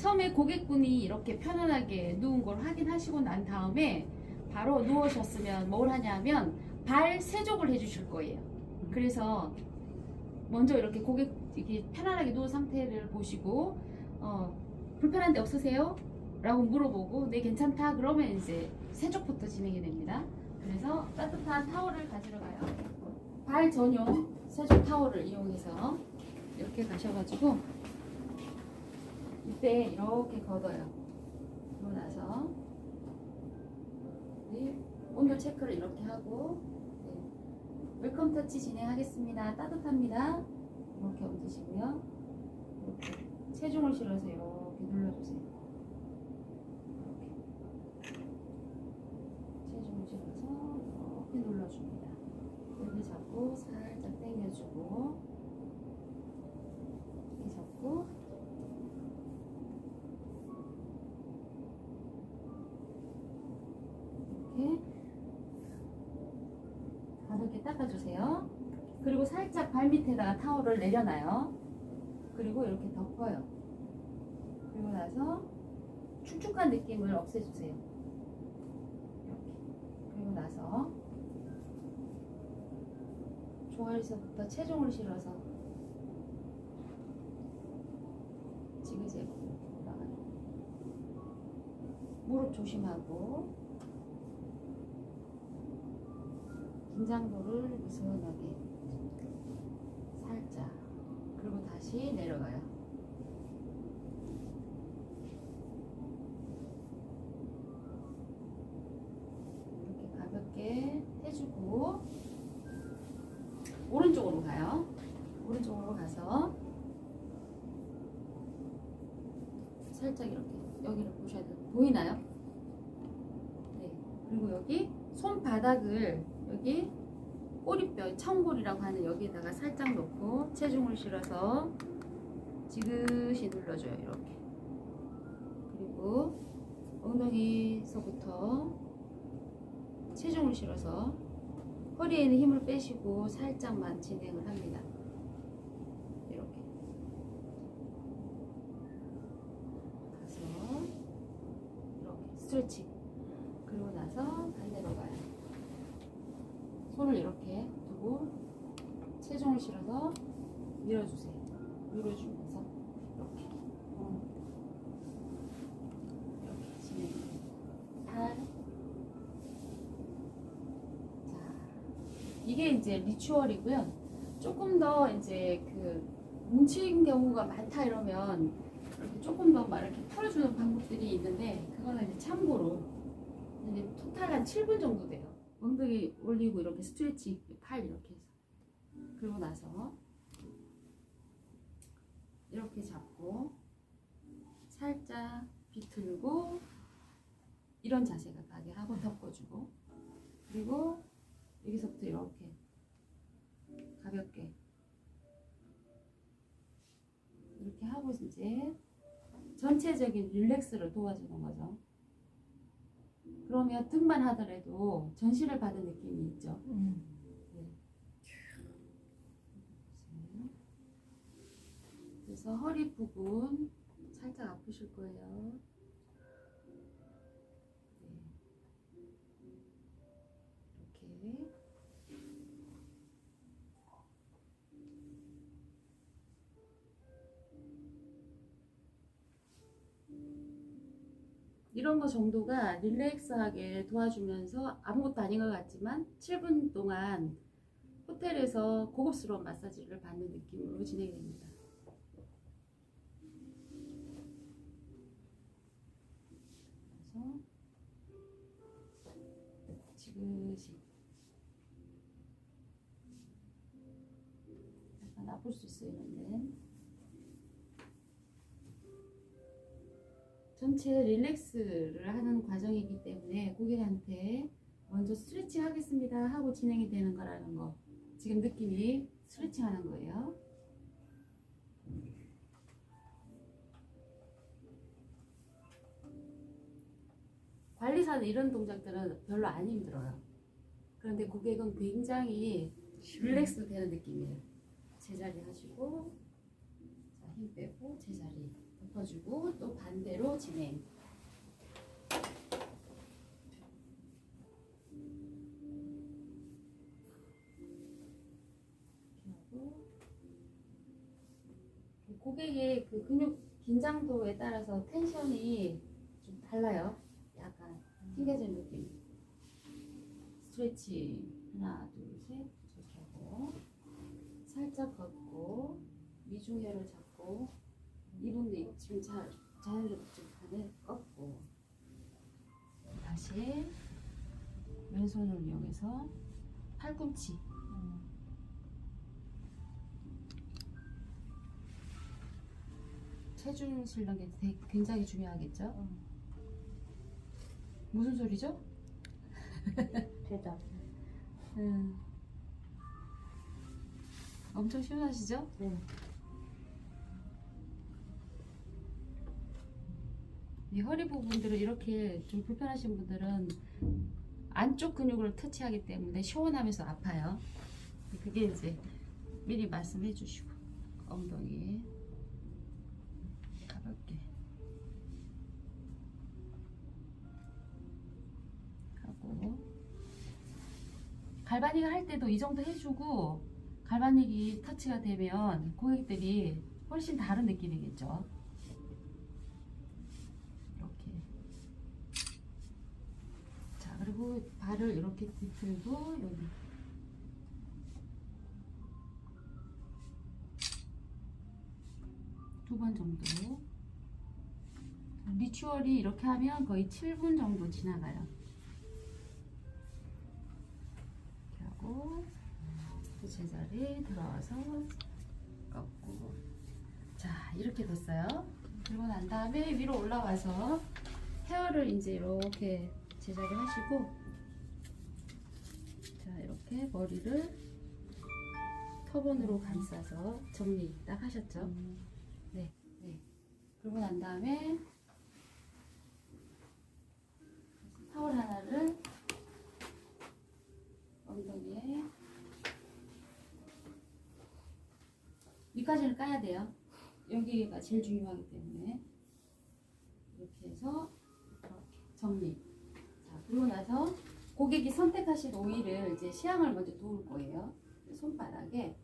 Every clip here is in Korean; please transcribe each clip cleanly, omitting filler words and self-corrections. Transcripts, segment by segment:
처음에 고객분이 이렇게 편안하게 누운 걸 확인하시고 난 다음에 바로 누우셨으면 뭘 하냐면 발 세족을 해주실 거예요. 그래서 먼저 이렇게 고객 이렇게 편안하게 누운 상태를 보시고 불편한 데 없으세요? 라고 물어보고 네 괜찮다 그러면 이제 세족부터 진행이 됩니다. 그래서 따뜻한 타월을 가지러 가요. 발 전용 세족 타월을 이용해서 이렇게 가셔가지고 이때 이렇게 걷어요. 그러고 나서 네, 온도 체크를 이렇게 하고 네, 웰컴 터치 진행하겠습니다. 따뜻합니다. 이렇게 얹으시고요. 이렇게 체중을 실어서 이렇게 눌러주세요. 체중을 실어서 이렇게 눌러줍니다. 여기 잡고 살짝 당겨주고 이렇게 잡고 이렇게 가볍게 닦아주세요. 그리고 살짝 발밑에다가 타월을 내려놔요. 그리고 이렇게 덮어요. 그리고 나서 축축한 느낌을 없애주세요. 이렇게. 그리고 나서 종아리서부터 체중을 실어서 지그재그 올라가요. 무릎 조심하고 긴장도를 느슨하게 살짝 그리고 다시 내려가요. 이렇게 가볍게 해주고 오른쪽으로 가요. 오른쪽으로 가서 살짝 이렇게 여기를 보셔야 돼요. 보이나요? 네. 그리고 여기 손바닥을 여기 꼬리뼈, 청골이라고 하는 여기에다가 살짝 놓고 체중을 실어서 지그시 눌러줘요. 이렇게. 그리고 엉덩이서부터 체중을 실어서 허리에 있는 힘을 빼시고 살짝만 진행을 합니다. 이렇게. 가서 이렇게 스트레칭. 그리고 나서 반대로 가요. 손을 이렇게 두고 체중을 실어서 밀어주세요. 밀어주면서 이렇게 이렇게 진행해요. 자, 이게 이제 리추얼이고요. 조금 더 이제 그 뭉친 경우가 많다 이러면 이렇게 조금 더 막 이렇게 풀어주는 방법들이 있는데 그거는 이제 참고로 이제 토탈 한 7분 정도 돼요. 엉덩이 올리고 이렇게 스트레칭 팔 이렇게 해서 그리고 나서 이렇게 잡고 살짝 비틀고 이런 자세가 가게 하고 덮어주고 그리고 여기서부터 이렇게 가볍게 이렇게 하고 이제 전체적인 릴렉스를 도와주는 거죠. 그러면 등만 하더라도 전시를 받은 느낌이 있죠. 네. 그래서 허리 부분 살짝 아프실 거예요. 네. 이렇게. 이런 거 정도가 릴렉스하게 도와주면서 아무것도 아닌 것 같지만 7분 동안 호텔에서 고급스러운 마사지를 받는 느낌으로 진행이 됩니다. 그래서 지그시 약간 아플 수 있어요. 이런데 전체 릴렉스를 하는 과정이기 때문에 고객한테 먼저 스트레칭 하겠습니다 하고 진행이 되는 거라는 거 지금 느낌이 스트레칭 하는 거예요. 관리사는 이런 동작들은 별로 안 힘들어요. 그런데 고객은 굉장히 릴렉스 되는 느낌이에요. 제자리 하시고 자, 힘 빼고 제자리 덮어주고 또 반대로 진행. 고객의 그 근육 긴장도에 따라서 텐션이 좀 달라요. 약간 튕겨지는 느낌. 스트레칭 하나 둘셋 이렇게 하고 살짝 걷고 미중혈을 잡고 이분도 지금 자연스럽게 가네. 꺾고 다시 왼손을 이용해서 팔꿈치 체중 실는 게 굉장히 중요하겠죠? 무슨 소리죠? 대답. 엄청 시원하시죠? 네. 이 허리 부분들은 이렇게 좀 불편하신 분들은 안쪽 근육을 터치하기 때문에 시원하면서 아파요. 그게 이제 미리 말씀해 주시고 엉덩이 가볍게 하고 갈바닉을 할 때도 이 정도 해주고 갈바닉이 터치가 되면 고객들이 훨씬 다른 느낌이겠죠. 이렇게. 자, 그리고 발을 이렇게 뒤틀고 여기 두 번 정도. 리추얼이 이렇게 하면 거의 7분 정도 지나가요. 이렇게 하고 또 제자리에 들어와서 꺾고. 자, 이렇게 됐어요. 그리고 난 다음에 위로 올라와서 헤어를 이제 이렇게 제자리 하시고, 자, 이렇게 머리를 터번으로 감싸서 정리 딱 하셨죠? 네, 네. 그러고 난 다음에 타월 하나를 엉덩이에 위까지는 까야 돼요. 여기가 제일 중요하기 때문에 이렇게 해서 이렇게 정리. 자, 그러고 나서 고객이 선택하신 오일을 이제 시향을 먼저 도울 거예요. 손바닥에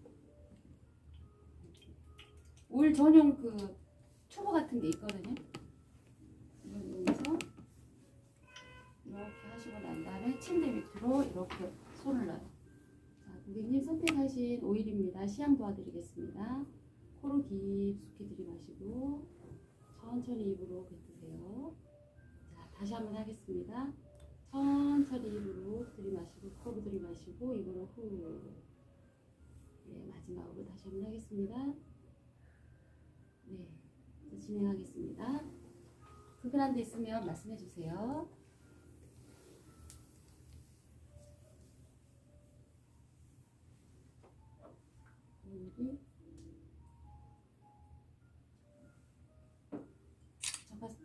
오일 전용 그 튜브 같은 게 있거든요. 이걸 이용해서 이렇게 하시고 난 다음에 침대 밑으로 이렇게 손을 넣어요. 자, 고객님 선택하신 오일입니다. 시향 도와드리겠습니다. 코로 깊숙이 들이마시고 천천히 입으로 뱉으세요. 자, 다시 한번 하겠습니다. 천천히 입으로 들이마시고 코로 들이마시고 입으로 후. 네, 마지막으로 다시 한번 하겠습니다. 네, 이제 진행하겠습니다. 불편한 데 있으면 말씀해 주세요. 여기 잠깐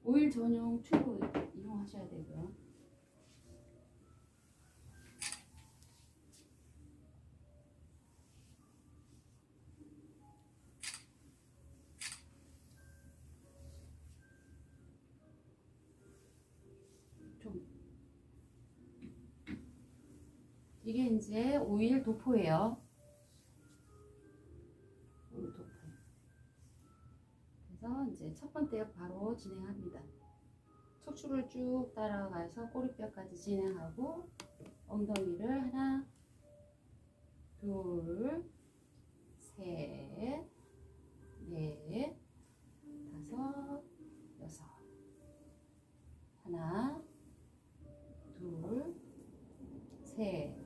오일 전용 튜브 이용하셔야 되고요. 이게 이제 오일 도포예요. 오일 도포. 그래서 이제 첫 번째 바로 진행합니다. 척추를 쭉 따라가서 꼬리뼈까지 진행하고 엉덩이를 하나, 둘, 셋, 넷, 다섯, 여섯. 하나, 둘, 셋,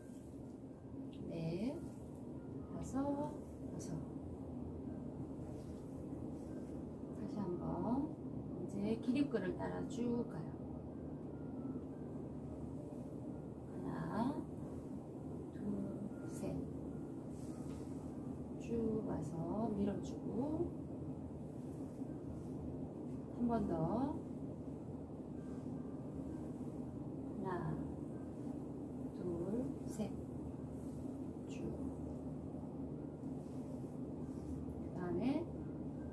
넷, 다섯, 여섯. 다시 한번 이제 기립근을 따라 쭉 가요. 하나, 둘, 셋. 쭉 와서 밀어주고 한 번 더. 하나, 둘, 셋. 쭉.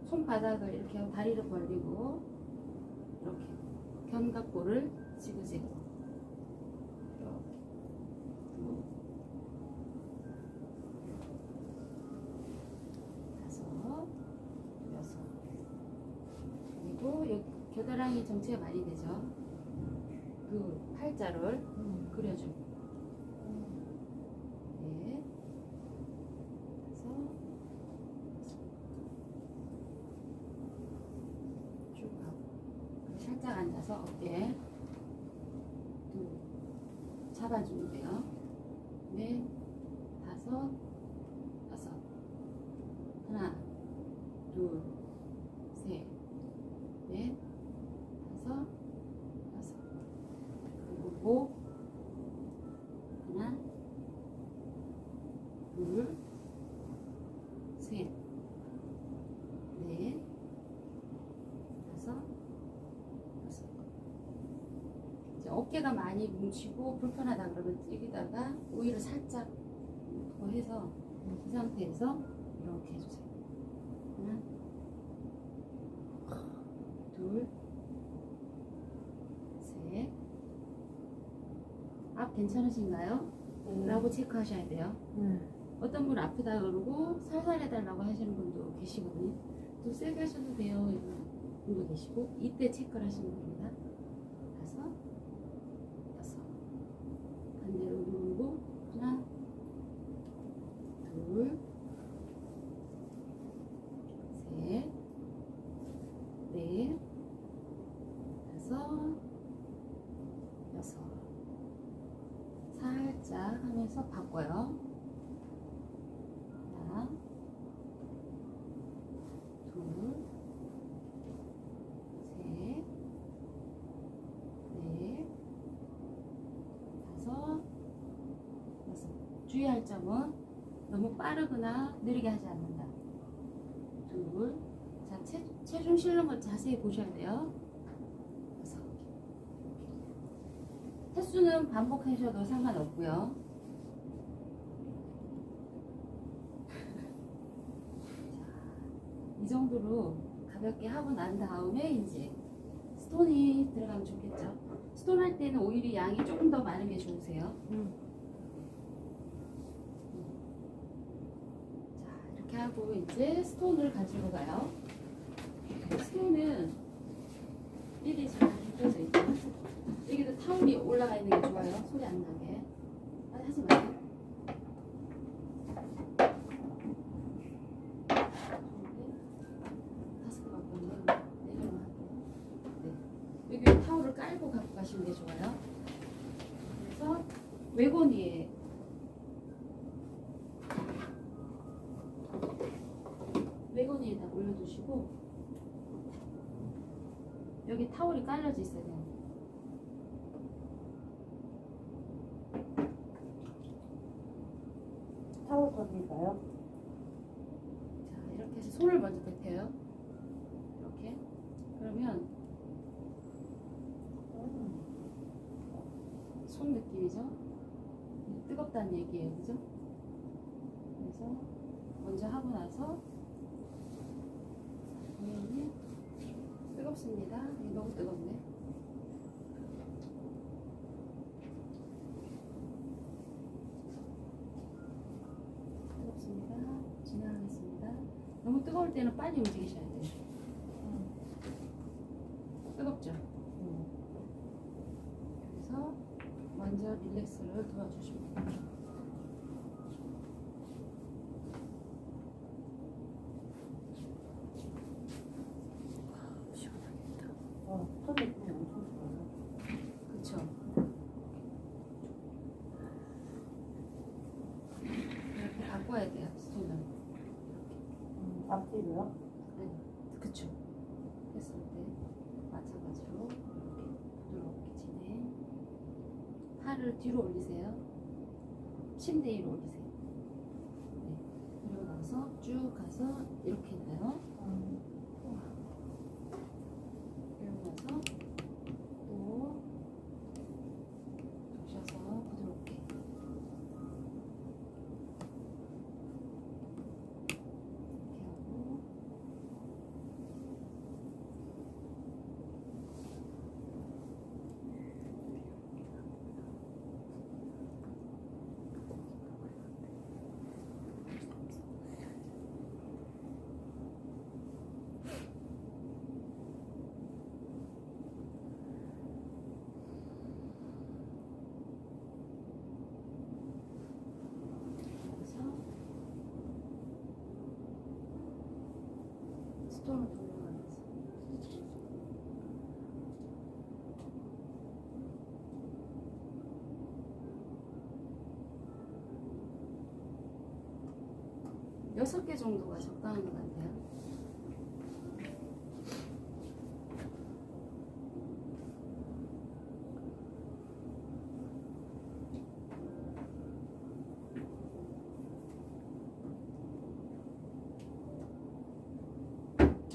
손바닥을 이렇게 하고 다리를 벌리고 이렇게 견갑골을 지그재그 이렇게 두, 다섯, 여섯. 그리고 여기 겨드랑이 정체가 많이 되죠. 그 팔자를 그려주고 네, 다섯, 쭉 하고 살짝 앉아서 어깨 둘 잡아주면 돼요. 넷, 다섯, 여섯. 하나, 둘, 셋, 넷, 다섯, 여섯. 그리고 목 하나, 둘, 셋, 넷, 다섯, 여섯. 이제 어깨가 많이 뭉치고 불편하다 그러면 여기다가 오일을 살짝 더 해서 이 상태에서 이렇게 해주세요. 하나, 둘, 셋. 앞 괜찮으신가요? 라고 체크하셔야 돼요. 어떤 분은 아프다 그러고 살살 해달라고 하시는 분도 계시거든요. 또 세게 하셔도 돼요. 이런 분도 계시고 이때 체크를 하시면 됩니다. 다섯, 여섯. 반대로 누르고 하나, 둘, 셋, 넷, 다섯, 여섯. 살짝 하면서 바꿔요. 하나, 둘, 셋, 넷, 다섯, 여섯. 주의할 점은 너무 빠르거나 느리게 하지 않는다. 둘, 자, 체중 실는 걸 자세히 보셔야 돼요. 여섯. 횟수는 반복하셔도 상관없고요. 이 정도로 가볍게 하고 난 다음에 이제 스톤이 들어가면 좋겠죠. 스톤 할 때는 오일이 양이 조금 더 많은 게 좋으세요. 자, 이렇게 하고 이제 스톤을 가지고 가요. 스톤은 미리 잘 펴져 있죠. 여기도 타올이 올라가 있는 게 좋아요. 소리 안 나게. 아니, 하지 마세요. 다섯 개밖에 없네요. 네 개만 할게요. 네. 여기 타올을 깔고 갖고 가시는 게 좋아요. 그래서 외곤이에 외곤이에다 올려두시고 여기 타올이 깔려져 있어야 돼요. 타월 컵인가요? 자, 이렇게 해서 손을 먼저 대펴요. 이렇게. 그러면 손 느낌이죠? 뜨겁다는 얘기예요. 그죠? 그래서 먼저 하고 나서 보면은 뜨겁습니다. 너무 뜨겁네. 뜨겁습니다. 진행하겠습니다. 너무 뜨거울 때는 빨리 움직이셔야 돼요. 뜨겁죠? 그래서 먼저 릴렉스를 도와주시면 돼요. 손 느낌이 엄청 좋아요. 그쵸? 이렇게 바꿔야 돼요. 스톤을. 앞뒤로요? 네, 그쵸? 했을 때 마찬가지로 이렇게 부드럽게 진행. 팔을 뒤로 올리세요. 침대 위로 올리세요. 네. 그리고 나서 쭉 가서 이렇게 나요. 그리고 나서 또 도셔서 부드럽게. 이렇게 하고 스톤을 돌려가면서. 여섯 개 정도가 적당한 것 같아요.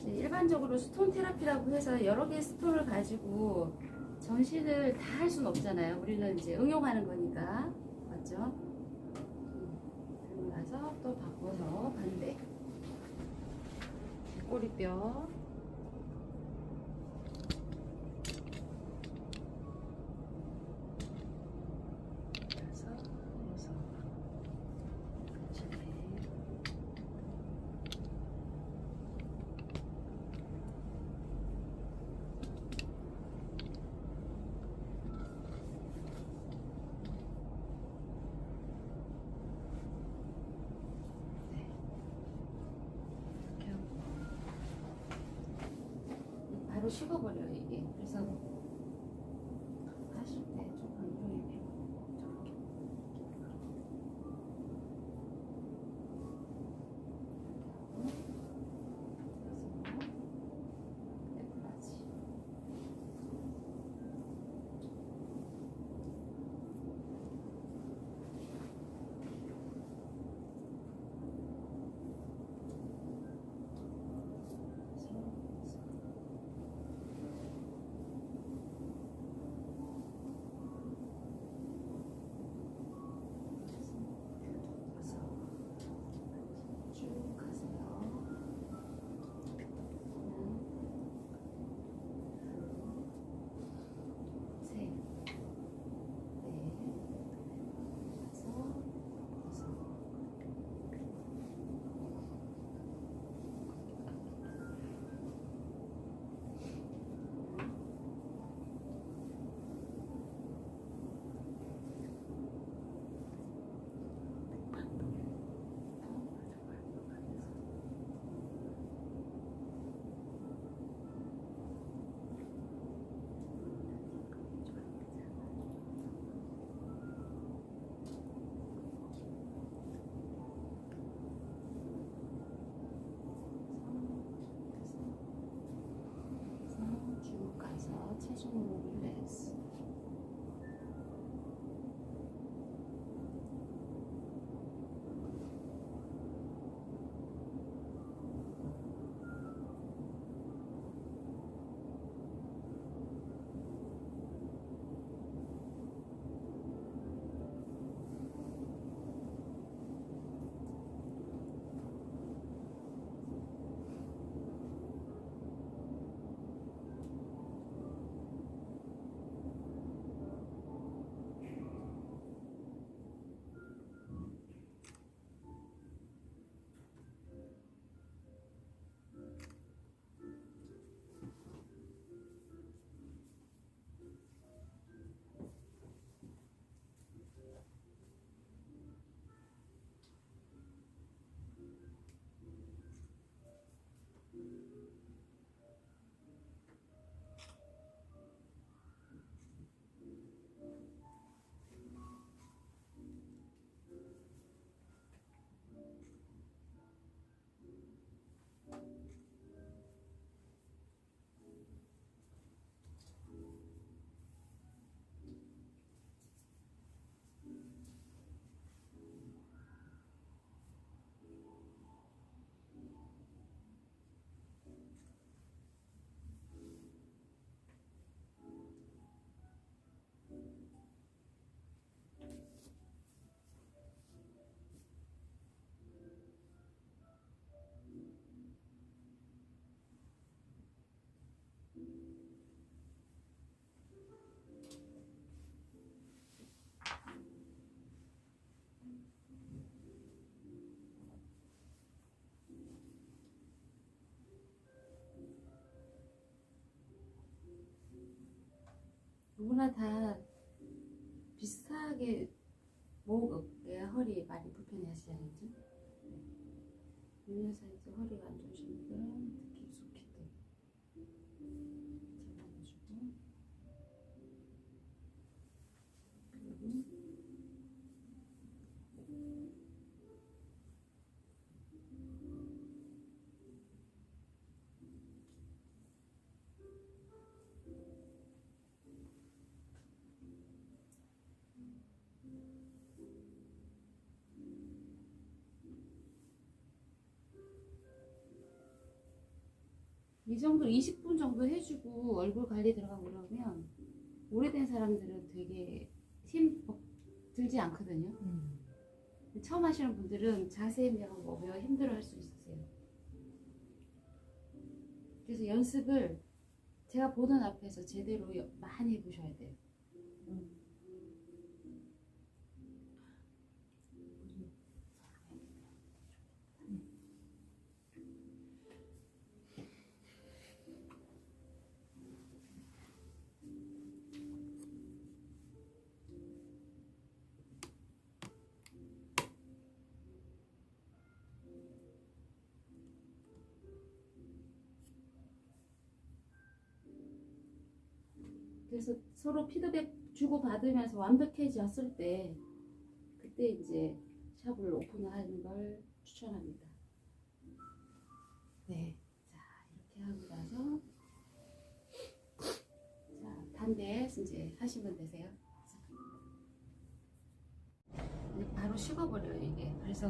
일반적으로 스톤 테라피라고 해서 여러 개의 스톤을 가지고 전신을 다 할 수는 없잖아요. 우리는 이제 응용하는 거니까. 맞죠? 그리고 나서 또 바꿔서 반대. 꼬리뼈. 여섯, 여섯. 바로 식어버려요 이게. 그래서 하실 때 조금 이용해요. 저렇게. 예쁘지. 쭉 가세요. 셋, 넷, 다섯, 여섯. 쭉 가서 체중 릴렉스. 누구나 다 비슷하게 목, 어깨, 허리 많이 불편해 하시잖아요. 그죠? 유연사에서 허리가 안 좋으신 분들은 특히 이 정도 20분 정도 해주고 얼굴 관리 들어가고 그러면 오래된 사람들은 되게 힘 들지 않거든요. 처음 하시는 분들은 자세 미하고 먹으면 힘들어 할 수 있으세요. 그래서 연습을 제가 보는 앞에서 제대로 많이 해보셔야 돼요. 그래서 서로 피드백 주고 받으면서 완벽해졌을 때 그때 이제 샵을 오픈하는 걸 추천합니다. 네, 자 이렇게 하고 나서 자 반대 이제 하시면 되세요. 이제 바로 식어버려요 이게. 그래서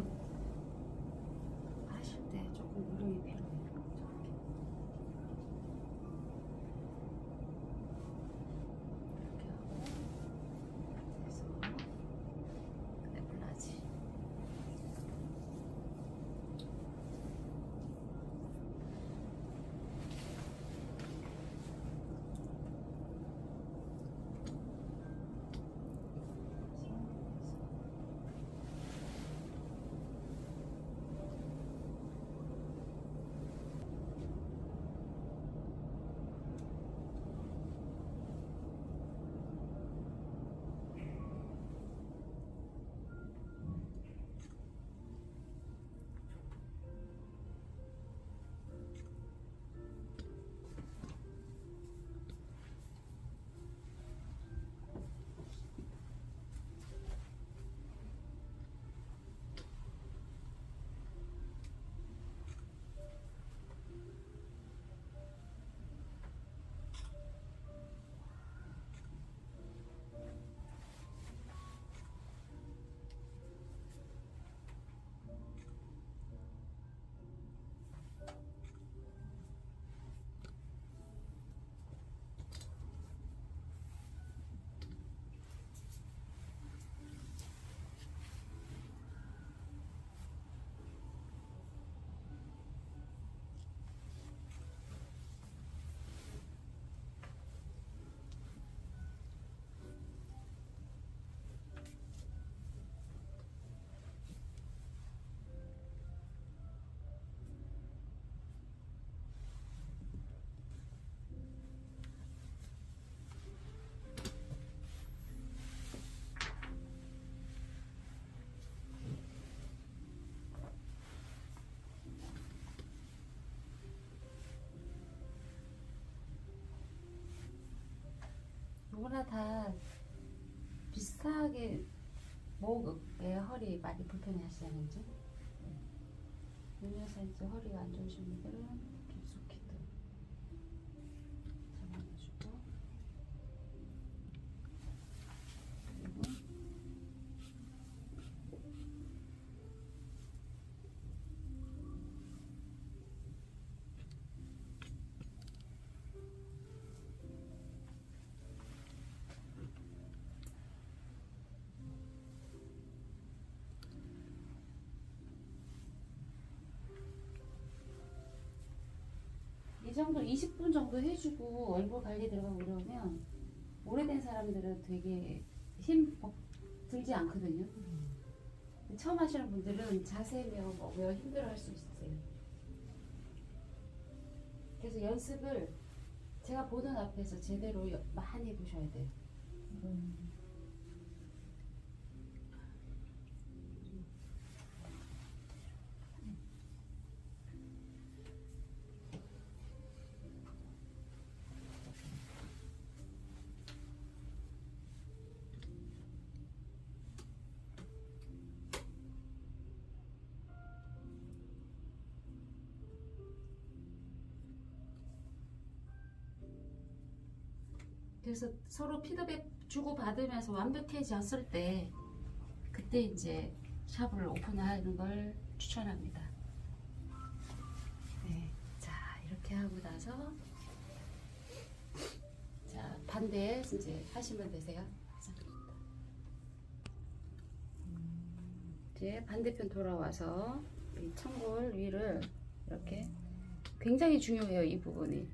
하실 때 조금 노력이 필요해요. 누구나 다 비슷하게 목에 허리 많이 불편해 하시잖아요. 눈여서 이제 허리가 안 좋으신 분들은 깊숙이 또 잡아주고 그리고 이 정도 20분 정도 해주고 얼굴 관리 들어가고 그러면 오래된 사람들은 되게 힘 들지 않거든요. 처음 하시는 분들은 자세 배우면 힘들어 할 수 있으세요. 그래서 연습을 제가 보는 앞에서 제대로 많이 해보셔야 돼요. 그래서 서로 피드백 주고 받으면서 완벽해졌을 때 그때 이제 샵을 오픈하는 걸 추천합니다. 네, 자 이렇게 하고 나서 돌아와서 자 반대 이제 하시면 되세요. 이제 반대편 돌아와서 이 청골 위를 이렇게 굉장히 중요해요. 이 부분이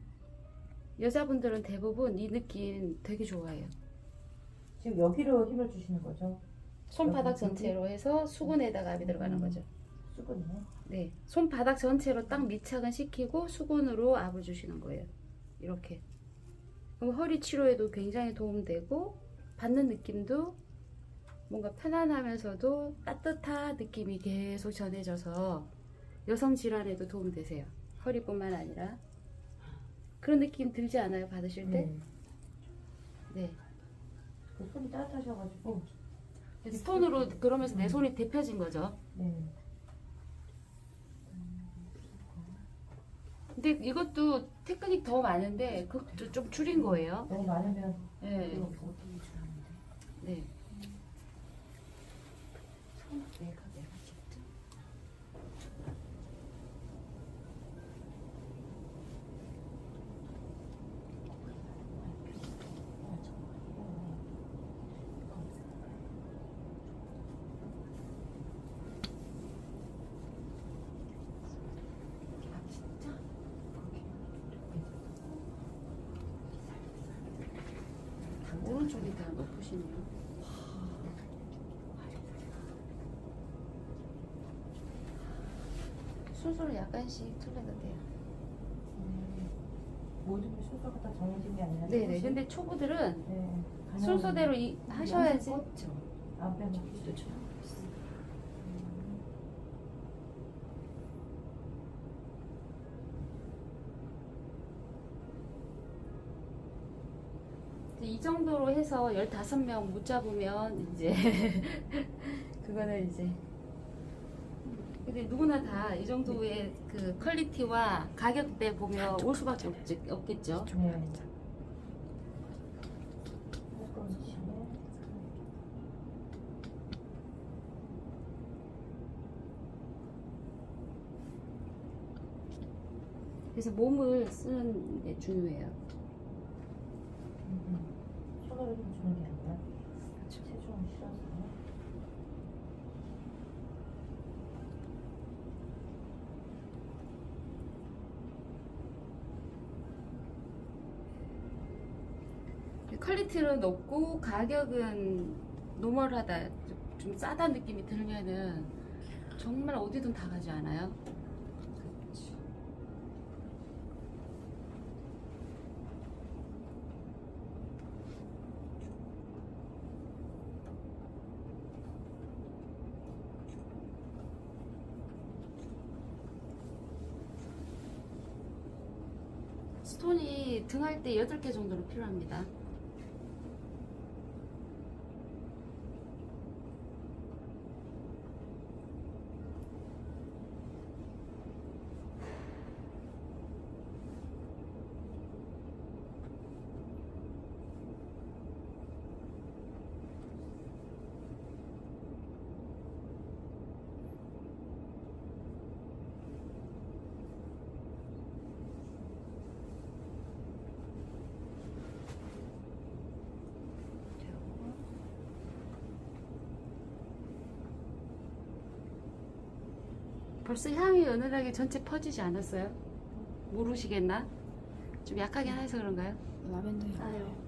여자분들은 대부분 이 느낌 되게 좋아해요. 지금 여기로 힘을 주시는 거죠? 손바닥 전체로 해서 수근에다가 압이 들어가는 거죠. 수근이네. 네, 손바닥 전체로 딱 밀착은 시키고 수건으로 압을 주시는 거예요. 이렇게. 그럼 허리 치료에도 굉장히 도움되고 받는 느낌도 뭔가 편안하면서도 따뜻한 느낌이 계속 전해져서 여성 질환에도 도움되세요. 허리뿐만 아니라 그런 느낌 들지 않아요? 받으실 때? 네. 그 손이 따뜻하셔가지고. 손으로 그러면서 내 손이 데펴진 거죠. 네. 근데 이것도 테크닉 더 많은데 그것도 좀 줄인 거예요. 너무 많으면. 네. 또 네. 내가 직접. 오른쪽이 다 높으시네요. 순서를 약간씩 틀려도 돼요. 모든 게 순서가 다 정해진 게 아니라. 네네. 조금씩. 근데 초보들은 네. 순서대로 하셔야지. 안 빼먹기도 죠. 이 정도로 해서 15명 못 잡으면 이제 그거는 이제 근데 누구나 다 이 정도의 그 퀄리티와 가격대 보면 올 수밖에 없겠죠. 네. 그래서 몸을 쓰는 게 중요해요. 손으로 힘 주는 게 아니라 체중을 실어서. 퀄리티는 높고 가격은 노멀하다, 좀 싸다 느낌이 들면은 정말 어디든 다 가지 않아요? 스톤이 등할 때 8개 정도로 필요합니다. 벌써 향이 은은하게 전체 퍼지지 않았어요? 모르시겠나? 좀 약하게 해서 그런가요? 라벤더 향.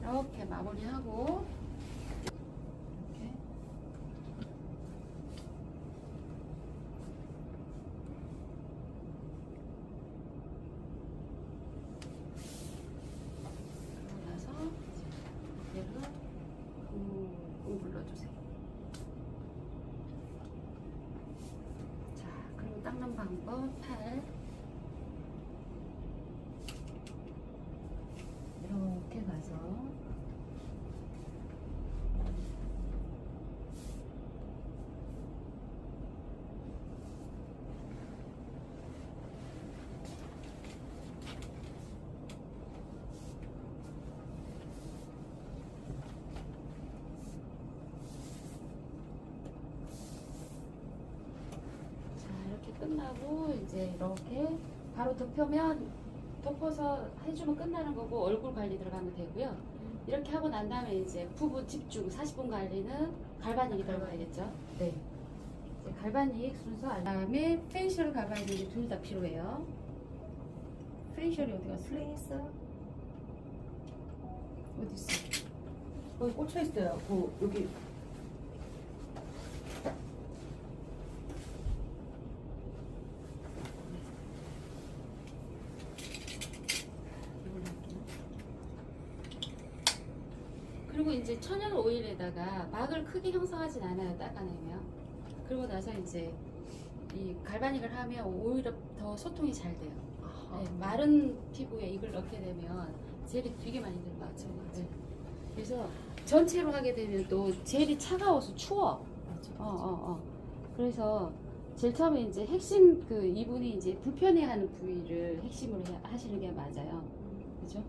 이렇게 마무리하고 이렇게 그러고 나서 얘를 꾹 눌러주세요. 자, 그리고 닦는 방법 팔 이렇게 가서 자, 이렇게 끝나고 이제 이렇게 바로 덮어서 해주면 끝나는 거고 얼굴 관리 들어가면 되고요. 이렇게 하고 난 다음에 이제 부분 집중 40분 관리는 갈바닉이 들어가야겠죠. 네. 이제 갈바닉 순서 다음에 페이셜 갈바닉이 둘 다 필요해요. 페이셜이 어디 갔어? 플레이스 어디 있어? 거기 꽂혀 있어요. 여기 이걸로 할게요. 그리고 이제 천연 오일에다가 막을 크게 형성하진 않아요. 닦아내면. 그리고 나서 이제 이 갈바닉을 하면 오히려 더 소통이 잘 돼요. 네, 마른 피부에 이걸 넣게 되면 젤이 되게 많이 들어가죠. 네. 그래서 전체로 하게 되면 또 젤이 차가워서 추워. 그래서 제일 처음에 이제 핵심 그 이분이 이제 불편해하는 부위를 핵심으로 하시는 게 맞아요. 그죠?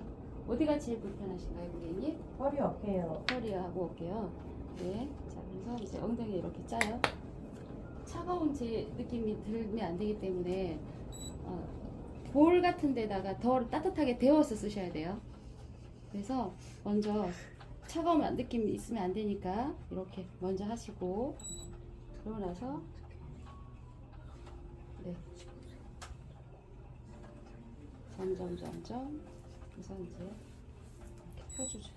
어디가 제일 불편하신가요, 고객님? 허리 어깨요. 허리하고 올게요. 네. 자, 그래서 이제 엉덩이 이렇게 짜요. 차가운 제 느낌이 들면 안 되기 때문에 볼 같은 데다가 더 따뜻하게 데워서 쓰셔야 돼요. 그래서 먼저 차가운 느낌이 있으면 안 되니까 이렇게 먼저 하시고 그러고 나서 네. 점점 그래서 이제 이렇게 펴주죠.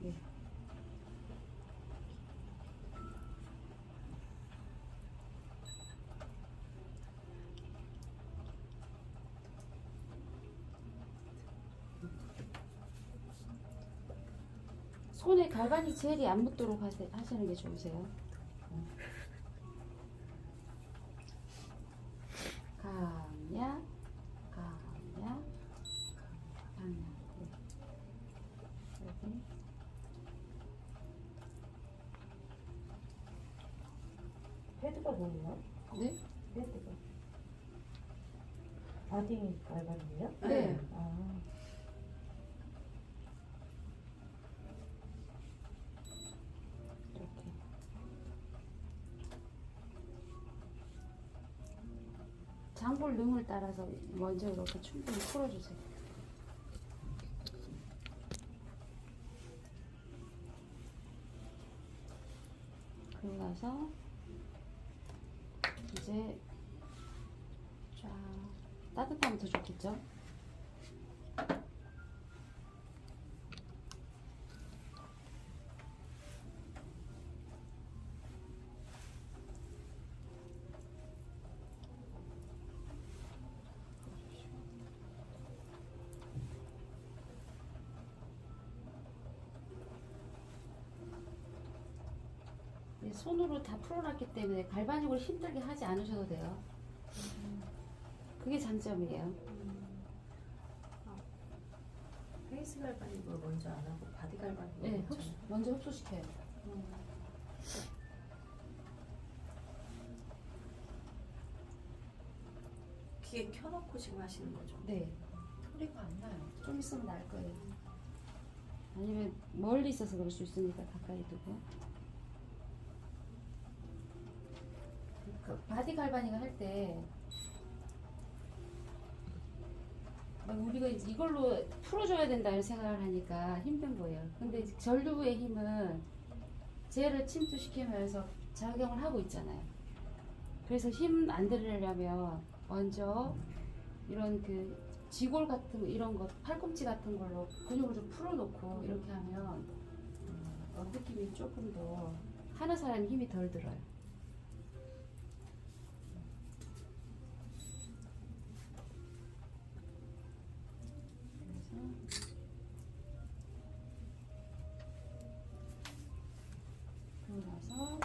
네. 손에 갈바닉 젤이 안 묻도록 하시는 게 좋으세요. 감야, 감야, 감야. 네. 여기. 헤드가 뭐예요? 네? 헤드가 바디 갈바닉이요? 네. 아, 이렇게. 장볼 능을 따라서 먼저 이렇게 충분히 풀어주세요. 그러고 나서 이제 쫙 따뜻하면 더 좋겠죠? 손으로 다 풀어놨기 때문에 갈바닉으로 힘들게 하지 않으셔도 돼요. 그게 장점이에요. 페이스 갈바닉을 먼저 안 하고 바디 갈바닉을 네, 먼저. 먼저 흡수시켜요. 귀에 켜놓고 지금 하시는 거죠? 네, 소리가 안 나요. 좀 있으면 날 거예요. 아니면 멀리 있어서 그럴 수 있으니까 가까이 두고. 그 바디 갈바닉을 할 때 우리가 이걸로 풀어줘야 된다는 생각을 하니까 힘든 거예요. 근데 전류의 힘은 젤을 침투시키면서 작용을 하고 있잖아요. 그래서 힘 안 들으려면 먼저 이런 그 지골 같은 거, 이런 거, 팔꿈치 같은 걸로 근육을 좀 풀어놓고 이렇게 하면 느낌이 조금 더 하는 사람이 힘이 덜 들어요. 그러고 나서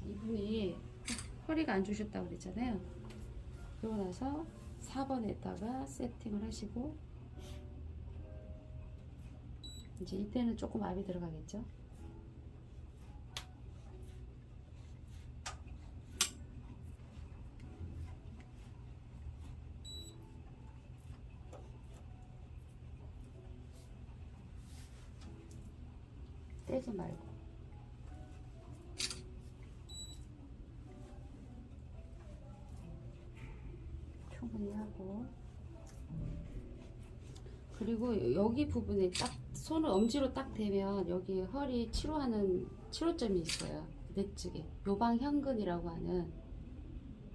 이분이 허리가 안 좋으셨다고 그랬잖아요. 그러고 나서 4번에다가 세팅을 하시고 이제 이때는 조금 압이 들어가겠죠. 떼지 말고 충분히 하고, 그리고 여기 부분에 딱 손을 엄지로 딱 대면 여기 허리 치료하는 치료점이 있어요. 내측에 요방형근이라고 하는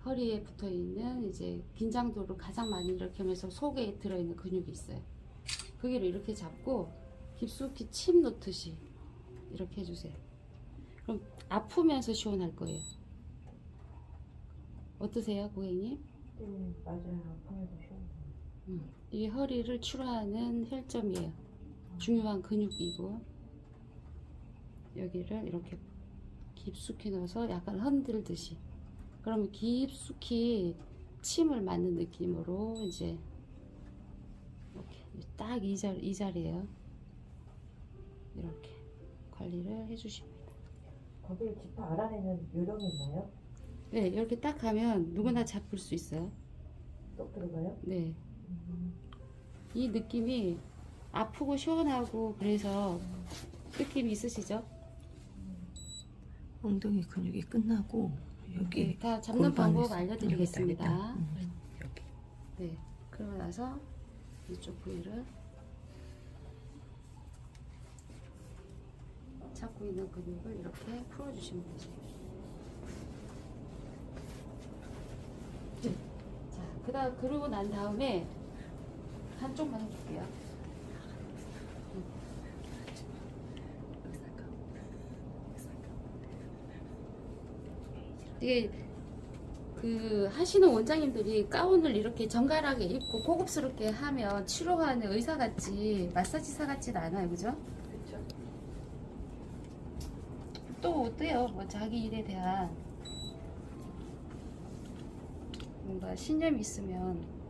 허리에 붙어있는 이제 긴장도를 가장 많이 일으키면서 속에 들어있는 근육이 있어요. 거기를 이렇게 잡고 깊숙이 침 놓듯이 이렇게 해주세요. 그럼 아프면서 시원할 거예요. 어떠세요, 고객님? 맞아요. 아파도 시원해요. 이 허리를 치료하는 혈점이에요. 중요한 근육이고, 여기를 이렇게 깊숙이 넣어서 약간 흔들듯이, 그러면 깊숙이 침을 맞는 느낌으로 이제 이렇게 딱 이 자리에요. 이렇게 관리를 해주십니다. 거기 지파 알아내는 요령이 있나요? 네, 이렇게 딱 가면 누구나 잡을 수 있어요. 쏙 들어가요? 네, 이 느낌이 아프고 시원하고 그래서 느낌이 있으시죠? 엉덩이 근육이 끝나고 여기 네, 다 잡는 방법 골반에서 알려드리겠습니다. 여기다, 여기. 네, 그러고 나서 이쪽 부위를 잡고 있는 근육을 이렇게 풀어주시면 되죠. 자, 그러고 난 다음에 한쪽만 해줄게요. 이게 그 하시는 원장님들이 가운을 이렇게 정갈하게 입고 고급스럽게 하면 치료하는 의사 같지, 마사지사 같지는 않아요, 그죠? 그렇죠. 또 어때요? 뭐 자기 일에 대한 뭔가 신념이 있으면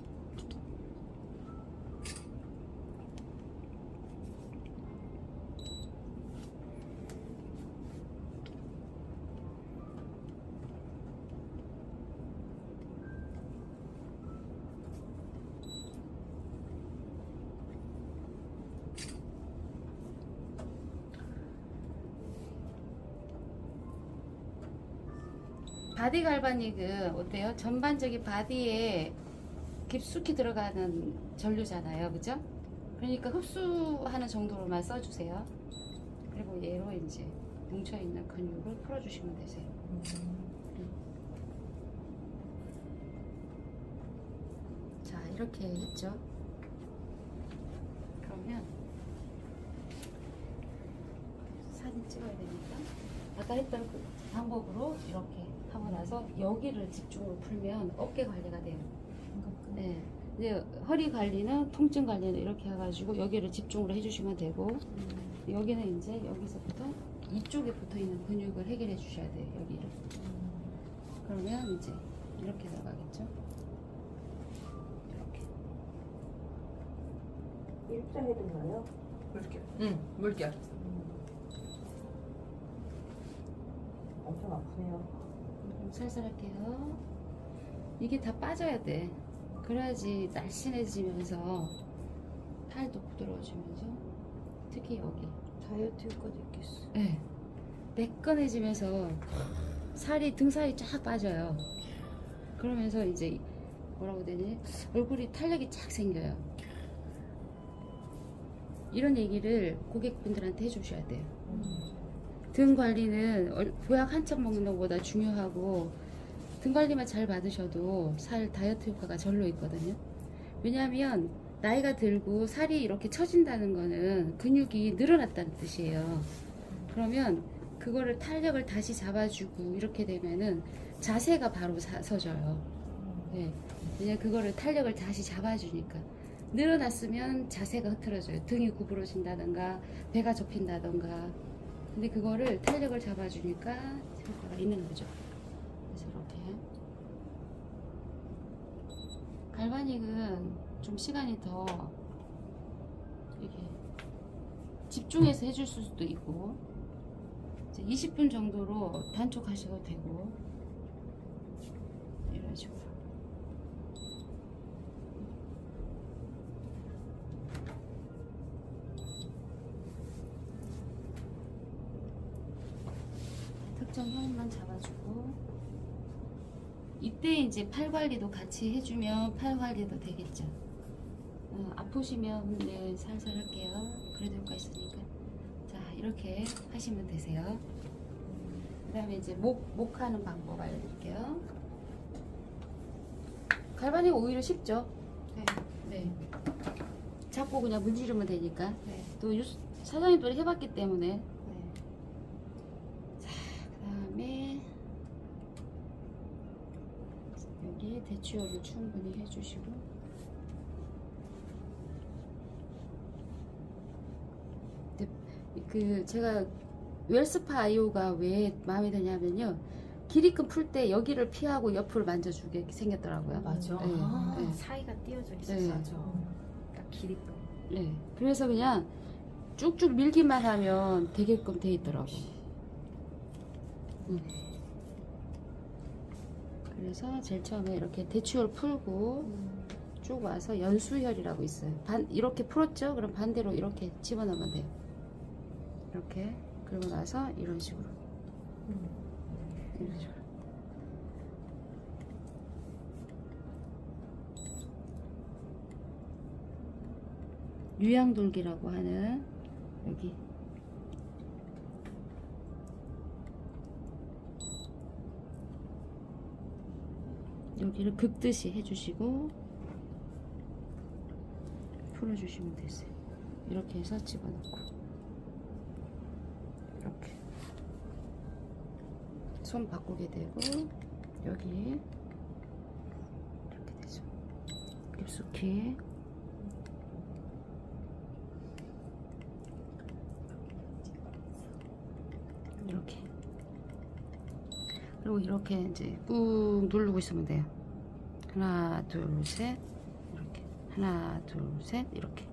바디 갈바닉은 어때요? 전반적인 바디에 깊숙이 들어가는 전류잖아요, 그죠? 그러니까 흡수하는 정도로만 써주세요. 그리고 얘로 이제 뭉쳐있는 근육을 풀어주시면 되세요. 자, 이렇게 했죠. 그러면 사진 찍어야 되니까 아까 했던 그 방법으로 이렇게 하고 나서 여기를 집중으로 풀면 어깨 관리가 돼요. 네. 이제 허리 관리는, 통증 관리는 이렇게 해가지고 여기를 집중으로 해주시면 되고, 여기는 이제 여기서부터 이쪽에 붙어 있는 근육을 해결해 주셔야 돼요. 여기를. 그러면 이제 이렇게 나가겠죠. 이렇게. 일자 해둔가요? 물결. 응, 물결. 엄청 아프네요. 살살 할게요. 이게 다 빠져야 돼. 그래야지 날씬해지면서 팔도 부드러워지면서, 특히 여기 다이어트 효과도 있겠어. 네. 매끈해지면서 살이, 등살이 쫙 빠져요. 그러면서 이제 뭐라고 해야 되니, 얼굴이 탄력이 쫙 생겨요. 이런 얘기를 고객분들한테 해주셔야 돼요. 등 관리는 보약 한 참 먹는 것보다 중요하고, 등 관리만 잘 받으셔도 살 다이어트 효과가 절로 있거든요. 왜냐하면 나이가 들고 살이 이렇게 처진다는 거는 근육이 늘어났다는 뜻이에요. 그러면 그거를 탄력을 다시 잡아주고 이렇게 되면은 자세가 바로 서져요. 네. 왜냐면 그거를 탄력을 다시 잡아주니까. 늘어났으면 자세가 흐트러져요. 등이 구부러진다던가 배가 접힌다던가. 근데 그거를 탄력을 잡아주니까 효과가 있는 거죠. 그래서 이렇게 갈바닉은 좀 시간이 더 이렇게 집중해서 해줄 수도 있고 이제 20분 정도로 단축하셔도 되고 이런 식으로. 특정 형만 잡아주고 이때 이제 팔 관리도 같이 해주면 팔 관리도 되겠죠. 아프시면 네, 살살 할게요. 그래도 효과 있으니까. 자, 이렇게 하시면 되세요. 그 다음에 이제 목 하는 방법 알려드릴게요. 갈바닉 오히려 쉽죠? 네. 네. 잡고 그냥 문지르면 되니까. 네. 또 사장님도 해봤기 때문에. 네. 그 다음에 여기 대추열을 충분히 해주시고 그 제가 웰스파 아이오가 왜 마음에 드냐면요, 길이끈 풀 때 여기를 피하고 옆을 만져주게 생겼더라고요. 맞아. 네, 아, 네. 사이가 띄어져 있어서 네. 맞아. 딱 길이가. 네. 그래서 그냥 쭉쭉 밀기만 하면 되게끔 돼 있더라고. 그래서 제일 처음에 이렇게 대추열 풀고 쭉 와서 연수혈이라고 있어요. 이렇게 풀었죠? 그럼 반대로 이렇게 집어넣으면 돼요. 이렇게. 그리고 나서 이런 식으로. 이런 식으로. 유양돌기라고 하는 여기 여기를 긁듯이 해주시고 풀어주시면 되세요. 이렇게 해서 집어넣고 이렇게 손 바꾸게 되고 여기 이렇게 되죠. 깊숙이 이렇게. 그리고 이렇게 이제 꾹 누르고 있으면 돼요. 하나 둘 셋 이렇게. 하나 둘 셋 이렇게.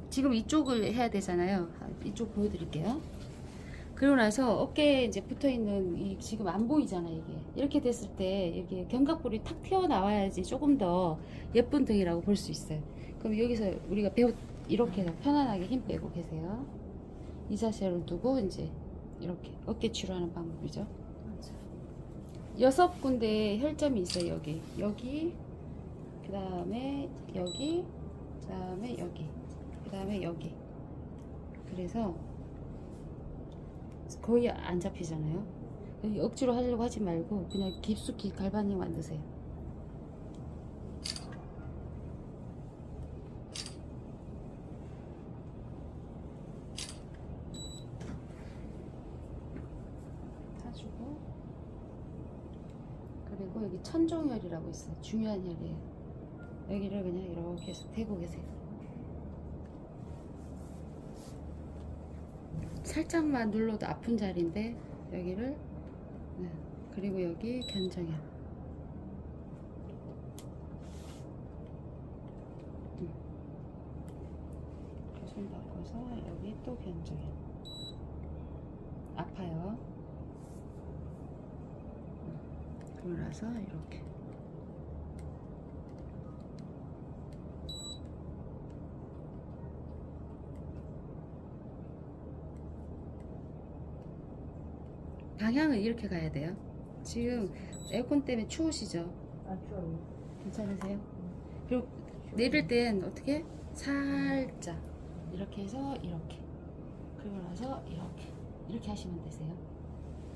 지금 이쪽을 해야 되잖아요. 이쪽 보여드릴게요. 그리고 나서 어깨에 이제 붙어있는 이 지금 안 보이잖아요. 이게 이렇게 됐을 때 여기 견갑골이 탁 튀어나와야지 조금 더 예쁜 등이라고 볼 수 있어요. 그럼 여기서 우리가 이렇게 해서 편안하게 힘 빼고 계세요. 이 자세를 두고 이제 이렇게 어깨 치료하는 방법이죠. 맞아. 6군데 혈점이 있어요. 여기 그 다음에 여기, 그 다음에 여기, 그 다음에 여기. 그래서 거의 안 잡히잖아요. 여기 억지로 하려고 하지 말고 그냥 깊숙이 갈바닉 만드세요. 타주고. 그리고 여기 천종혈이라고 있어요. 중요한 혈이에요. 여기를 그냥 이렇게 해서 대고 계세요. 살짝만 눌러도 아픈 자리인데 여기를. 네. 그리고 여기 견정혈. 손 바꿔서 여기 또 견정혈. 아파요. 그러고 나서 이렇게. 방향은 이렇게 가야 돼요. 지금 에어컨 때문에 추우시죠? 아, 좋아요. 괜찮으세요? 그리고 내릴 땐 어떻게? 살짝 이렇게 해서 이렇게. 그리고 나서 이렇게 하시면 되세요.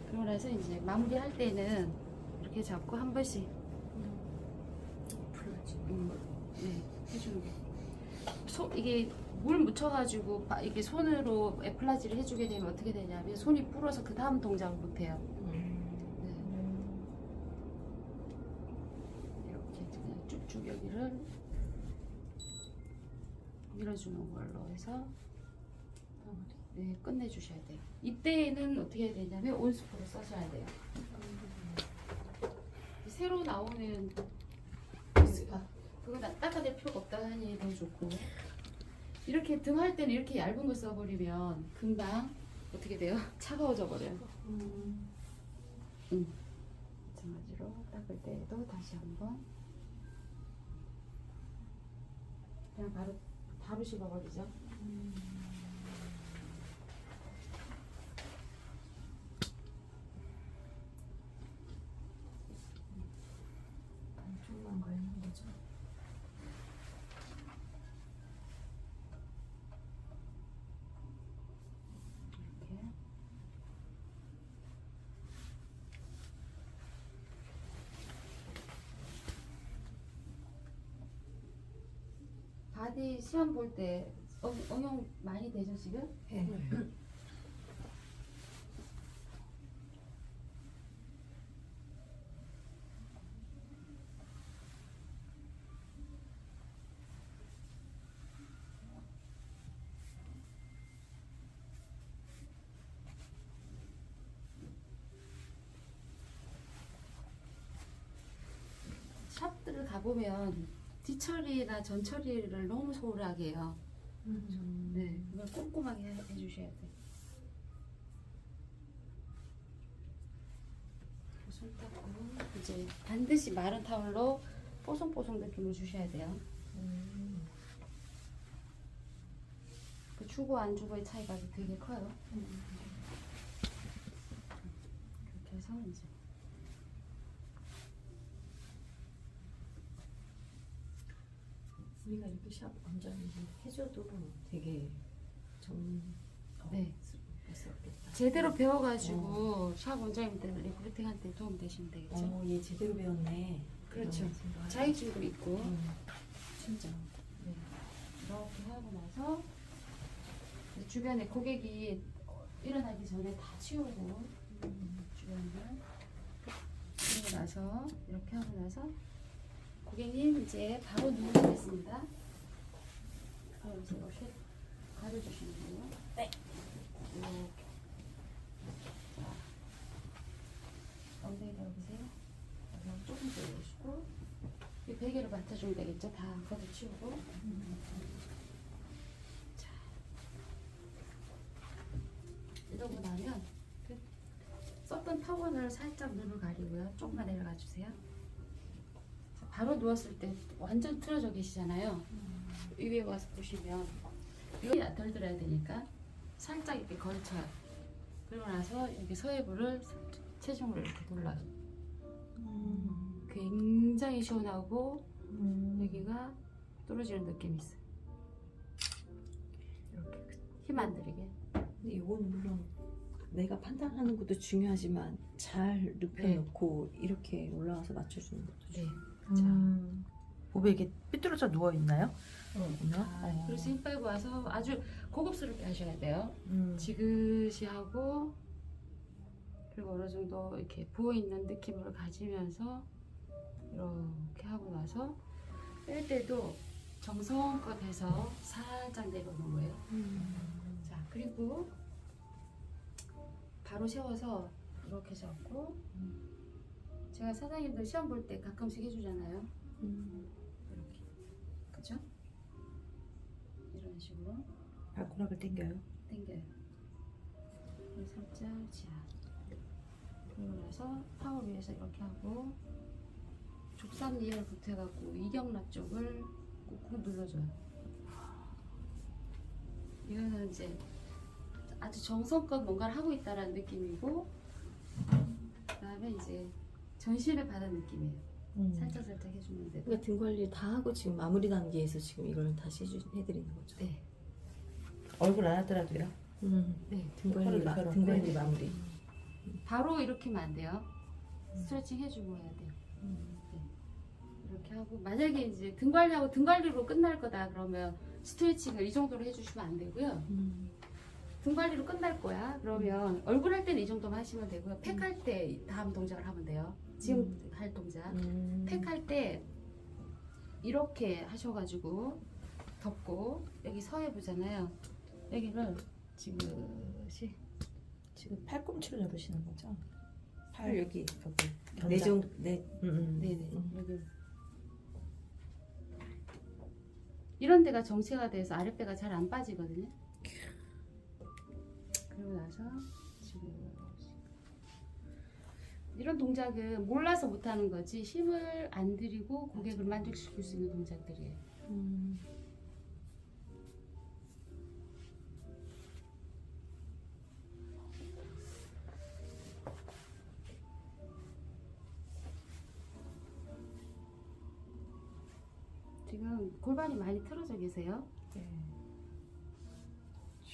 그리고 나서 이제 마무리 할 때는 이렇게 잡고 한 번씩. 풀어지. 네. 해주는 거. 이게 물 묻혀가지고 이게 손으로 애플라지를 해주게 되면 어떻게 되냐면 손이 불어서 그 다음 동작을 못해요. 네. 이렇게 그냥 쭉쭉 여기를 밀어주는 걸로 해서 네, 끝내주셔야 돼요. 이때는 어떻게 해야 되냐면 온수프를 써셔야 돼요. 새로 나오는 그거 닦아낼 필요가 없다 하니 더 좋고, 이렇게 등 할 때는 이렇게 얇은 거 써버리면 금방 어떻게 돼요? 차가워져 버려요. 마찬가지로 닦을 때도 다시 한번 그냥 바로 씹어버리죠. 조금만 걸리는 거죠. 이렇게. 바디 시험 볼 때 응용 많이 되죠 지금? 네. 샵들을 가보면 뒤처리나 전처리를 너무 소홀하게 해요. 네, 그걸 꼼꼼하게 해주셔야 돼요. 손 닦고 이제 반드시 마른 타월로 뽀송뽀송 느낌을 주셔야 돼요. 그 주고 안 주고의 차이가 되게 커요. 그렇게 해서 이제 우리가 이렇게 샵 원장님 해줘도 되게 네. 정스럽겠다. 제대로 배워가지고 샵 원장님들 리크루팅한테 도움 되시면 되겠죠. 얘 제대로 배웠네. 그렇죠. 이런 생각을 자격증도 있고. 진짜. 네. 이렇게 하고 나서 이제 주변에 고객이 일어나기 전에 다 치우고 주변을 그리고 나서 이렇게 하고 나서 고객님 이제 바로 누우시겠습니다. 그러면서 이렇게 가려주시는 거예요. 네. 이렇게. 자, 엉덩이 내려보세요. 여기 조금 더 올리시고 이 베개를 맡아주면 되겠죠? 다 걷어치우고. 자, 이러고 나면 썼던 타원을 살짝 눈을 가리고요. 조금만 내려가 주세요. 자, 바로 누웠을 때 완전 틀어져 계시잖아요. 위에 와서 보시면 이거 덜 들어야 되니까 살짝 이렇게 걸쳐요. 그리고 나서 여기 서해부를 체중으로 이렇게 돌려요. 굉장히 시원하고 여기가 뚫어지는 느낌이 있어요. 이렇게 힘 안 들이게. 근데 이건 물론 내가 판단하는 것도 중요하지만 잘 눕혀놓고 이렇게 올라와서 맞춰주는 것도 네. 중요해요. 보배 이게 삐뚤어져 누워 있나요? 자, 그래서 힘 빼고 와서 아주 고급스럽게 하셔야 돼요. 음. 지그시 하고 그리고 어느 정도 이렇게 부어 있는 느낌을 가지면서 이렇게 하고 나서 뺄 때도 정성껏 해서 살짝 내려오는 거예요. 자, 그리고 바로 세워서 이렇게 잡고 제가 사장님들 시험 볼 때 가끔씩 해주잖아요. 이렇게, 그죠? 이런 식으로 발가락을 당겨요. 당겨요. 그리고 살짝 지압. 그리고 나서 타월 위에서 이렇게 하고 족삼 니엘 붙여갖고 이경락 쪽을 꾹꾹 눌러줘요. 이거는 이제 아주 정성껏 뭔가를 하고 있다라는 느낌이고, 그다음에 이제 전신을 받은 느낌이에요. 살짝 해주면 돼요. 그러니까 등 관리 다 하고 지금 마무리 단계에서 지금 이걸 다시 해드리는 거죠. 네, 얼굴 안 하더라도요. 네. 등 관리 펴놓고. 등 관리 네. 마무리. 바로 이렇게 하면 안 돼요. 스트레칭 해주고 해야 돼요. 네. 이렇게 하고 만약에 이제 등 관리하고 등 관리로 끝날 거다 그러면 스트레칭을 이 정도로 해주시면 안 되고요. 등 관리로 끝날 거야. 그러면 얼굴 할 때는 이 정도만 하시면 되고요. 팩 할 때 다음 동작을 하면 돼요. 지금 할 동작. 팩 할 때 이렇게 하셔가지고 덮고 여기 서해 보잖아요. 여기를 지그시 지금 팔꿈치를 누르시는 거죠? 팔 여기 여기 견장. 내종 내 네네 여기 이런 데가 정체가 돼서 아랫배가 잘 안 빠지거든요. 그리고 나서 지금 이런 동작은 몰라서 못하는 거지 힘을 안 들이고 고객을 만족시킬 수 있는 동작들이에요. 지금 골반이 많이 틀어져 계세요? 네.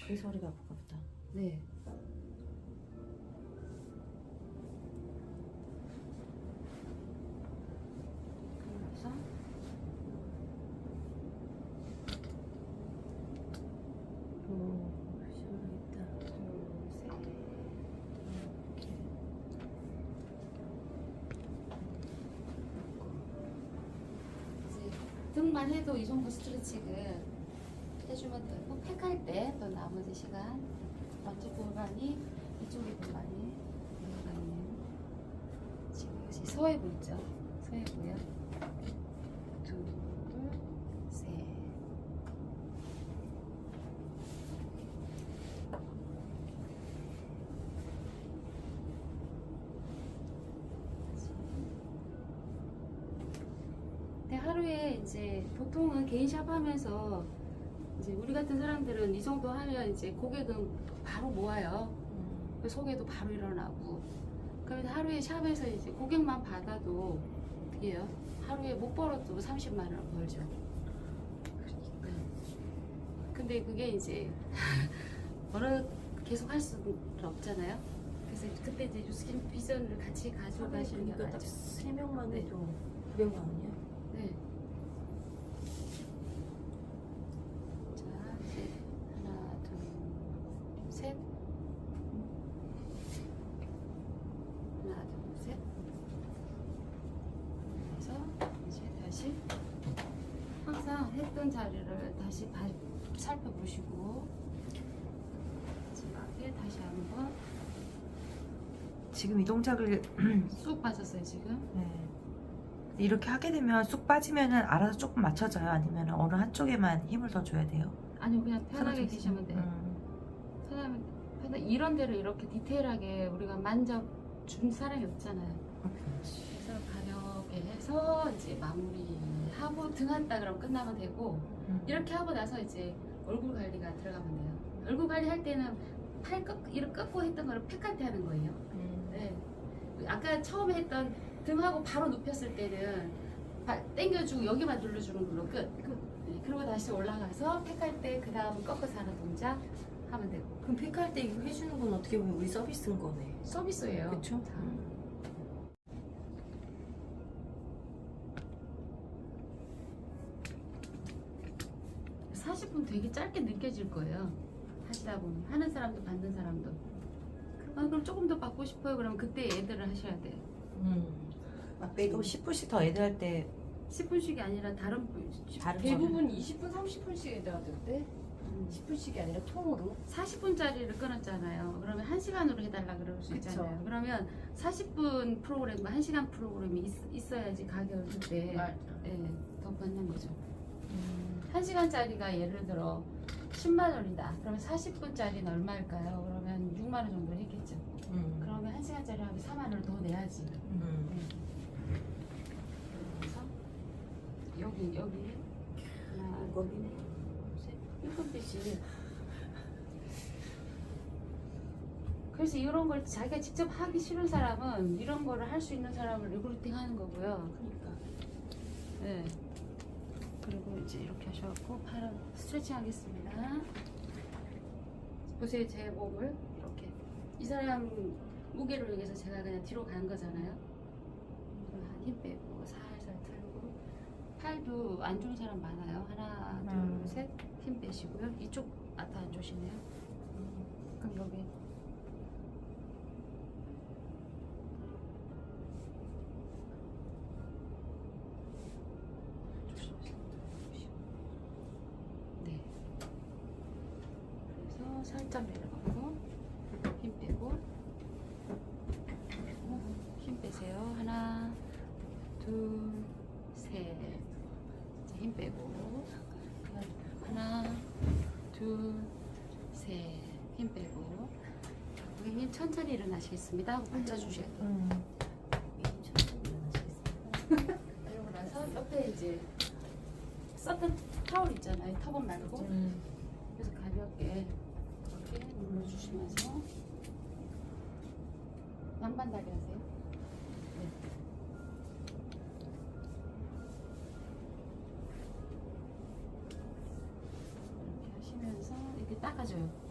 그 소리가 아픈가 보다. 네. 그래서 시원하겠다. 이제 등만 해도 이 정도 스트레칭을 해주면 되고 팩할 때 또 나머지 시간 먼저 골반이 이쪽에 골반이 들어가 있네요. 지금 이것이 서해부 있죠? 서해부요. 둘, 셋. 근데 하루에 이제 보통은 개인 샵 하면서 이제 우리 같은 사람들은 이 정도 하면 이제 고객은 바로 모아요. 그 소개도 바로 일어나고. 그러면 하루에 샵에서 이제 고객만 받아도 어떻게 해요? 하루에 못 벌어도 30만 원 벌죠. 네. 근데 그게 이제 어느 계속 할 수는 없잖아요. 그래서 그때 이제 유스킨 비전을 같이 가지고 가시는 게 그러니까 맞죠. 딱 3명만 네. 해도 900만 원이야? 네. 자, 이제 하나, 둘, 셋. 하나, 둘, 셋. 그래서 이제 다시 항상 했던 자리를 다시 살펴보시고 마지막에 다시 한번 지금 이 동작을 쑥 빠졌어요 지금. 네. 이렇게 하게 되면 쑥 빠지면은 알아서 조금 맞춰져요? 아니면 어느 한쪽에만 힘을 더 줘야 돼요? 아니요 그냥 편하게 틀어져 계시면 있어요? 돼요. 편하게 이런 데를 이렇게 디테일하게 우리가 만져준 사람이 없잖아요. 그래서 가볍게 해서 이제 마무리하고 등 한다 그러면 끝나면 되고 이렇게 하고 나서 이제 얼굴 관리가 들어가면 돼요. 얼굴 관리할 때는 이렇게 꺾고 했던 거를 팩할 때 하는 거예요. 네. 아까 처음에 했던 등하고 바로 눕혔을 때는 당겨주고 여기만 눌러주는 걸로 끝. 네. 그리고 다시 올라가서 팩할 때 그 다음 꺾어서 하는 동작 하면 되고. 그럼 팩할 때 이거 해주는 건 어떻게 보면 우리 서비스인 거네. 서비스예요. 그쵸? 자. 40분 되게 짧게 느껴질 거예요. 하시다 보면 하는 사람도 받는 사람도. 그럼 조금 더 받고 싶어요. 그러면 그때 애들을 하셔야 돼요. 또 10분씩 더 애들 할 때 10분씩이 아니라 다른 대부분 20분, 30분씩 해달라던데? 10분씩이 아니라 통으로? 40분짜리를 끊었잖아요. 그러면 1시간으로 해달라 그럴 수 그쵸. 있잖아요. 그러면 40분 프로그램과 1시간 프로그램이 있어야지 가격을 그때 더 받는 거죠. 1시간짜리가 예를 들어 10만 원이다. 그러면 40분짜리는 얼마일까요? 그러면 6만 원 정도 했겠죠. 그러면 1시간짜리 하면 4만 원을 더 내야지. 그래서 여기 하나, 거기네. 셋, 7대씩. 그래서 이런 걸 자기가 직접 하기 싫은 사람은 이런 거를 할 수 있는 사람을 리그루팅 하는 거고요. 그러니까. 네. 그리고 이제 이렇게 하셔갖고 팔을 스트레칭 하겠습니다. 보세요, 제 몸을 이렇게. 이 사람 무게를 위해서 제가 그냥 뒤로 가는 거잖아요. 힘 빼고 살살 틀고 팔도 안 좋은 사람 많아요. 하나, 음. 둘, 셋. 힘 빼시고요. 이쪽 나타 안 좋으시네요. 그럼 여기 네. 그래서 살짝 내려가고 힘 빼고 힘 빼세요. 하나, 둘, 셋. 자, 힘 빼고 하나, 둘, 셋. 힘 빼고 고객님 천천히 일어나시겠습니다 하고 받쳐주셔야 돼요. 그러고 나서 옆에 이제 썼던 타올 있잖아요. 터벅 말고 그래서 가볍게 이렇게 눌러주시면서 양반다리 하세요. 네. 이렇게 하시면서 이렇게 닦아줘요.